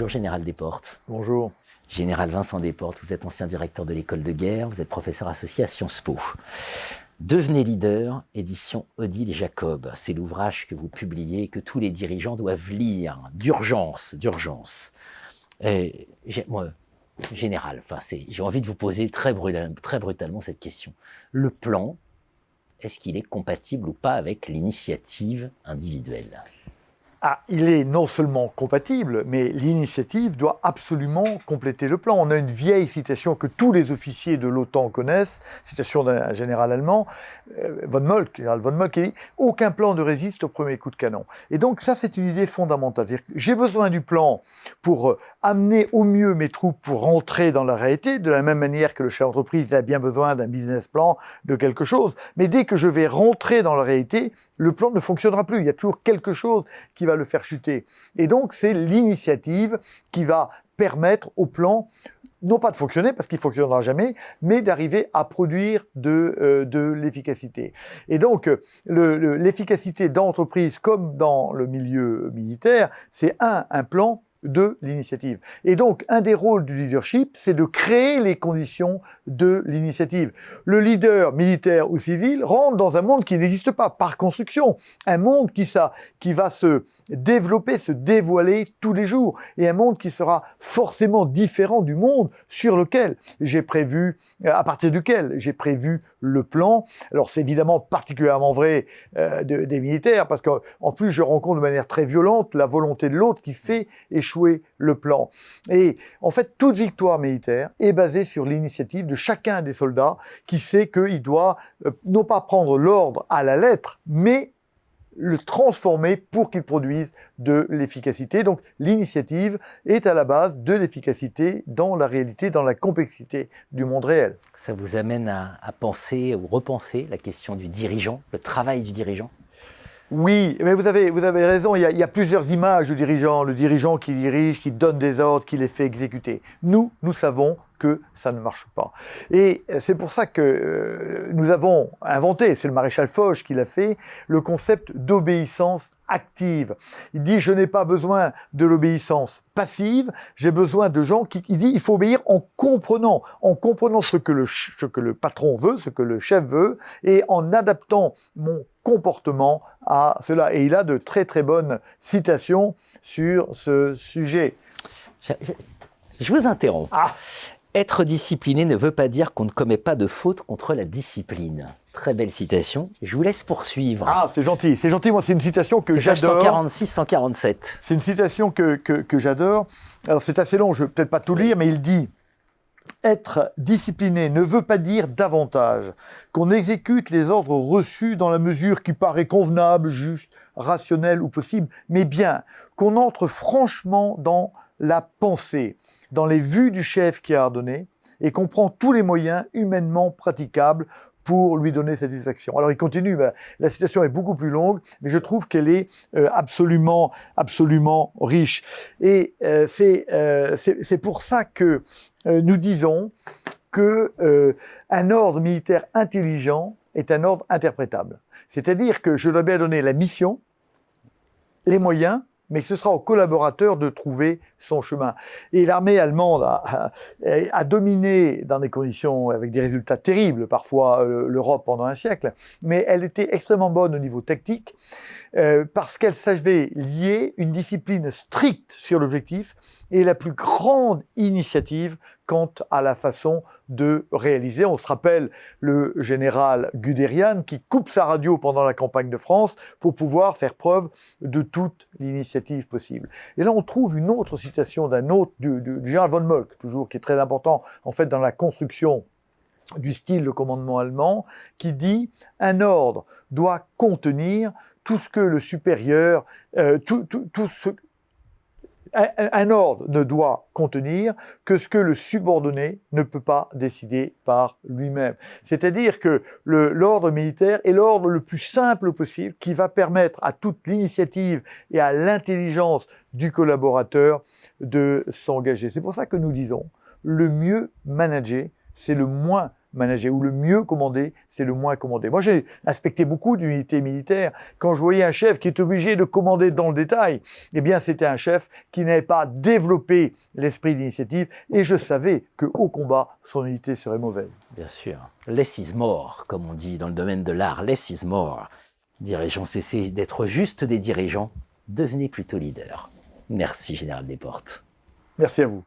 Bonjour Général Desportes. Bonjour. Général Vincent Desportes, vous êtes ancien directeur de l'école de guerre, vous êtes professeur associé à Sciences Po. Devenez leader, édition Odile Jacob. C'est l'ouvrage que vous publiez et que tous les dirigeants doivent lire, d'urgence. Moi, Général, j'ai envie de vous poser très brutalement cette question. Le plan, est-ce qu'il est compatible ou pas avec l'initiative individuelle ? Il est non seulement compatible, mais l'initiative doit absolument compléter le plan. On a une vieille citation que tous les officiers de l'OTAN connaissent, citation d'un général allemand, général von Moltke, qui dit « Aucun plan ne résiste au premier coup de canon ». Et donc ça, c'est une idée fondamentale. C'est-à-dire que j'ai besoin du plan pour amener au mieux mes troupes pour rentrer dans la réalité, de la même manière que le chef d'entreprise a bien besoin d'un business plan, de quelque chose. Mais dès que je vais rentrer dans la réalité, le plan ne fonctionnera plus. Il y a toujours quelque chose qui va le faire chuter. Et donc, c'est l'initiative qui va permettre au plan, non pas de fonctionner, parce qu'il ne fonctionnera jamais, mais d'arriver à produire de l'efficacité. Et donc, l'efficacité d'entreprise, comme dans le milieu militaire, c'est un plan de l'initiative. Et donc, un des rôles du leadership, c'est de créer les conditions de l'initiative. Le leader, militaire ou civil, rentre dans un monde qui n'existe pas, par construction. Un monde qui va se développer, se dévoiler tous les jours. Et un monde qui sera forcément différent du monde sur lequel j'ai prévu, à partir duquel j'ai prévu le plan. Alors, c'est évidemment particulièrement vrai des militaires, parce qu'en plus, je rencontre de manière très violente la volonté de l'autre qui fait échouer le plan. Et en fait, toute victoire militaire est basée sur l'initiative de chacun des soldats qui sait qu'il doit non pas prendre l'ordre à la lettre, mais le transformer pour qu'il produise de l'efficacité. Donc l'initiative est à la base de l'efficacité dans la réalité, dans la complexité du monde réel. Ça vous amène à penser ou repenser la question du dirigeant, le travail du dirigeant ? Oui, mais vous avez raison, il y a plusieurs images du dirigeant. Le dirigeant qui dirige, qui donne des ordres, qui les fait exécuter. Nous savons que ça ne marche pas. Et c'est pour ça que nous avons inventé, c'est le maréchal Foch qui l'a fait, le concept d'obéissance active. Il dit, je n'ai pas besoin de l'obéissance passive, j'ai besoin de gens il dit, il faut obéir en comprenant ce que le patron veut, ce que le chef veut, et en adaptant mon comportement à cela. Et il a de très très bonnes citations sur ce sujet. Je vous interromps. Être discipliné ne veut pas dire qu'on ne commet pas de faute contre la discipline. Très belle citation. Je vous laisse poursuivre. C'est gentil. Moi, c'est une citation que j'adore. C'est page 146-147. C'est une citation que j'adore. Alors, c'est assez long, je ne vais peut-être pas tout lire, mais il dit « Être discipliné ne veut pas dire davantage qu'on exécute les ordres reçus dans la mesure qui paraît convenable, juste, rationnelle ou possible, mais bien qu'on entre franchement dans la pensée, dans les vues du chef qui a ordonné, et qu'on prend tous les moyens humainement praticables pour lui donner satisfaction. » Alors il continue, la citation est beaucoup plus longue, mais je trouve qu'elle est absolument riche. Et c'est pour ça que nous disons qu'un ordre militaire intelligent est un ordre interprétable. C'est-à-dire que je dois bien donner la mission, les moyens, mais ce sera au collaborateur de trouver son chemin. Et l'armée allemande a dominé dans des conditions avec des résultats terribles, parfois l'Europe pendant un siècle, mais elle était extrêmement bonne au niveau tactique, parce qu'elle savait lier une discipline stricte sur l'objectif et la plus grande initiative quant à la façon de réaliser. On se rappelle le général Guderian qui coupe sa radio pendant la campagne de France pour pouvoir faire preuve de toute l'initiative possible. Et là, on trouve une autre citation du général von Moltke, toujours, qui est très important en fait dans la construction du style de commandement allemand, qui dit « Un ordre doit contenir tout ce que le supérieur, un ordre ne doit contenir que ce que le subordonné ne peut pas décider par lui-même. » C'est-à-dire que l'ordre militaire est l'ordre le plus simple possible qui va permettre à toute l'initiative et à l'intelligence du collaborateur de s'engager. C'est pour ça que nous disons, le mieux manager, c'est le moins manager, ou le mieux commander, c'est le moins commandé. Moi, j'ai inspecté beaucoup d'unités militaires. Quand je voyais un chef qui est obligé de commander dans le détail, eh bien, c'était un chef qui n'avait pas développé l'esprit d'initiative, et je savais qu'au combat, son unité serait mauvaise. Bien sûr. Less is more, comme on dit dans le domaine de l'art. Less is more. Dirigeants, cessez d'être juste des dirigeants. Devenez plutôt leader. Merci, Général Desportes. Merci à vous.